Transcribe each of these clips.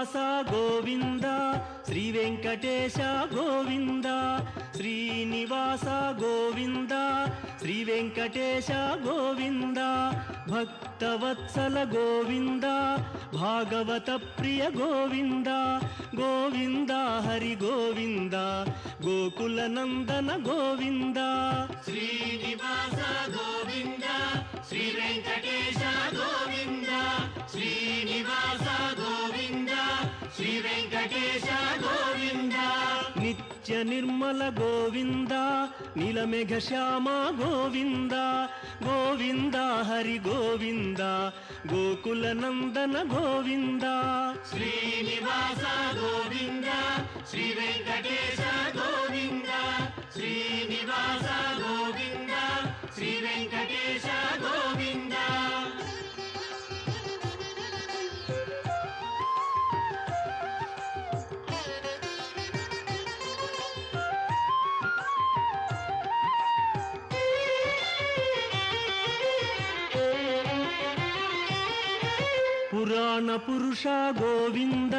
శ్రీనివాస గోవింద శ్రీ వెంకటేశ గోవింద శ్రీనివాస గోవింద శ్రీ వెంకటేశ గోవింద భక్తవత్సల గోవింద భాగవత ప్రియ గోవింద గోవింద హరి గోవింద గోకుల నందన గోవింద శ్రీనివాస గోవింద శ్రీ వెంకటేశ గోవింద శ్రీనివాస గోవింద శ్రీ వెంకటేశ గోవింద నిత్య నిర్మల గోవింద నీలమేఘ శ్యామ గోవింద గోవింద హరి గోవింద గోకుల నందన గోవింద శ్రీనివాస గోవింద శ్రీ వెంకటేశ గోవింద శ్రీనివాస గోవింద శ్రీ వెంకటేశ గోవింద పురాణ పురుష గోవింద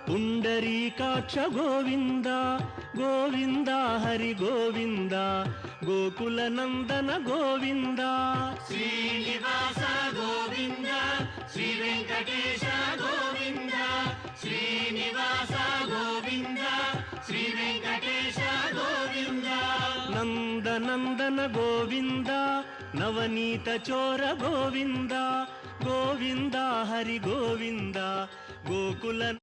పుండరీకాక్ష గోవింద గోవింద హరి గోవింద గోకుల నందన గోవింద శ్రీనివాస గోవింద శ్రీ వెంకటేశ గోవింద శ్రీనివాస గోవింద శ్రీ వెంకటేశ గోవింద నందనందన గోవింద నవనీత చోర గోవింద గోవింద హరి గోవింద గోకుల